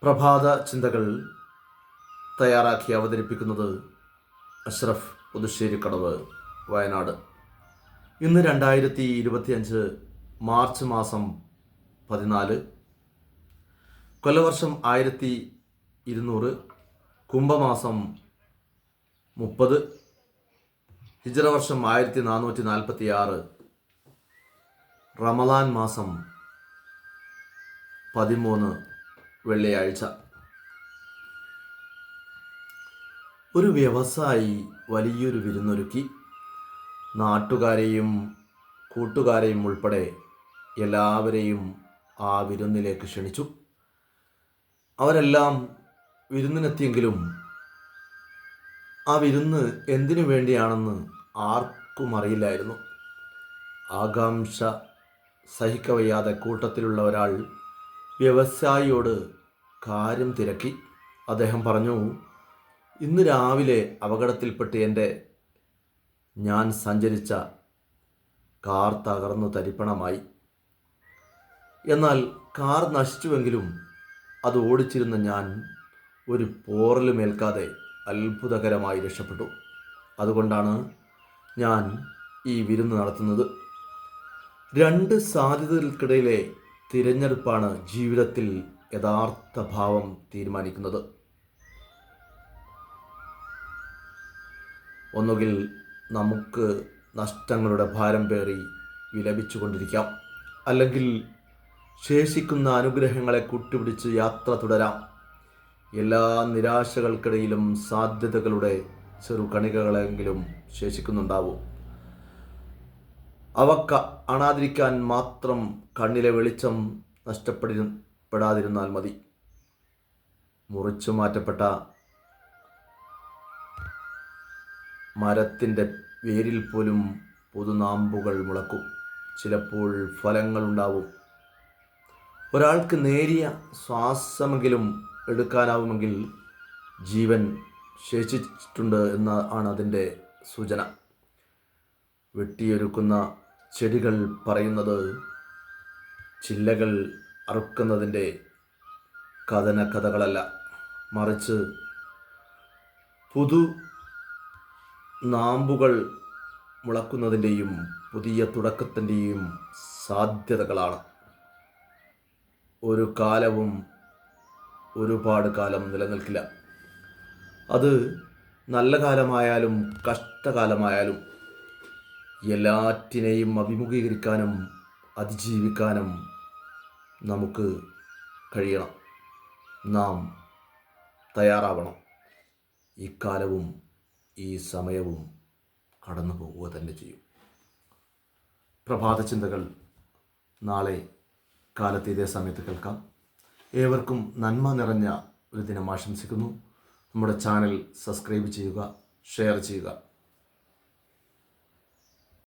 പ്രഭാത ചിന്തകൾ തയ്യാറാക്കി അവതരിപ്പിക്കുന്നത് അഷ്റഫ് പുതുശ്ശേരിക്കടവ്, വയനാട്. ഇന്ന് 2025 മാർച്ച് മാസം 14, കൊല്ലവർഷം 1200, കുംഭമാസം 30, ഹിജ്റ വർഷം 1446, റമദാൻ മാസം 13, വെള്ളിയാഴ്ച. ഒരു വ്യവസായി വലിയൊരു വിരുന്നൊരുക്കി. നാട്ടുകാരെയും കൂട്ടുകാരെയും ഉൾപ്പെടെ എല്ലാവരെയും ആ വിരുന്നിലേക്ക് ക്ഷണിച്ചു. അവരെല്ലാം വിരുന്നിനെത്തിയെങ്കിലും ആ വിരുന്ന് എന്തിനു വേണ്ടിയാണെന്ന് ആർക്കും അറിയില്ലായിരുന്നു. ആകാംക്ഷ സഹിക്കവയ്യാതെ കൂട്ടത്തിലുള്ള ഒരാൾ വ്യവസായിയോട് കാര്യം തിരക്കി. അദ്ദേഹം പറഞ്ഞു, ഇന്ന് രാവിലെ അപകടത്തിൽപ്പെട്ട് ഞാൻ സഞ്ചരിച്ച കാർ തകർന്നു തരിപ്പണമായി. എന്നാൽ കാർ നശിച്ചുവെങ്കിലും അത് ഓടിച്ചിരുന്ന ഞാൻ ഒരു പോറലുമേൽക്കാതെ അത്ഭുതകരമായി രക്ഷപ്പെട്ടു. അതുകൊണ്ടാണ് ഞാൻ ഈ വിരുന്ന് നടത്തുന്നത്. 2 സാധ്യതകൾക്കിടയിലെ തിരഞ്ഞെടുപ്പാണ് ജീവിതത്തിൽ യഥാർത്ഥ ഭാവം തീരുമാനിക്കുന്നത്. ഒന്നുകിൽ നമുക്ക് നഷ്ടങ്ങളുടെ ഭാരം പേറി വിലപിച്ചുകൊണ്ടിരിക്കാം, അല്ലെങ്കിൽ ശേഷിക്കുന്ന അനുഗ്രഹങ്ങളെ കൂട്ടുപിടിച്ച് യാത്ര തുടരാം. എല്ലാ നിരാശകൾക്കിടയിലും സാധ്യതകളുടെ ചെറുകണികകളെങ്കിലും ശേഷിക്കുന്നുണ്ടാവും. അവ കാണാതിരിക്കാൻ മാത്രം കണ്ണിലെ വെളിച്ചം നഷ്ടപ്പെടാതിരുന്നാൽ മതി. മുറിച്ചു മാറ്റപ്പെട്ട മരത്തിൻ്റെ വേരിൽ പോലും പുതുനാമ്പുകൾ മുളക്കും. ചിലപ്പോൾ ഫലങ്ങളുണ്ടാവും. ഒരാൾക്ക് നേരിയ ശ്വാസമെങ്കിലും എടുക്കാനാവുമെങ്കിൽ ജീവൻ ശേഷിച്ചിട്ടുണ്ട് എന്നാണ് അതിൻ്റെ സൂചന. വെട്ടിയൊരുക്കുന്ന ചെടികൾ പറയുന്നത് ചില്ലകൾ അറുക്കുന്നതിൻ്റെ കഥനകഥകളല്ല, മറിച്ച് പുതു നാമ്പുകൾ മുളക്കുന്നതിൻ്റെയും പുതിയ തുടക്കത്തിൻ്റെയും സാധ്യതകളാണ്. ഒരു കാലവും ഒരുപാട് കാലം നിലനിൽക്കില്ല. അത് നല്ല കാലമായാലും കഷ്ടകാലമായാലും എല്ലാറ്റിനെയും അഭിമുഖീകരിക്കാനും അതിജീവിക്കാനും നമുക്ക് കഴിയണം. നാം തയ്യാറാവണം. ഈ കാലവും ഈ സമയവും കടന്നു പോവുക തന്നെ ചെയ്യും. പ്രഭാത ചിന്തകൾ നാളെ കാലത്ത് ഇതേ സമയത്ത് കേൾക്കാം. ഏവർക്കും നന്മ നിറഞ്ഞ ഒരു ദിനം ആശംസിക്കുന്നു. നമ്മുടെ ചാനൽ സബ്സ്ക്രൈബ് ചെയ്യുക, ഷെയർ ചെയ്യുക.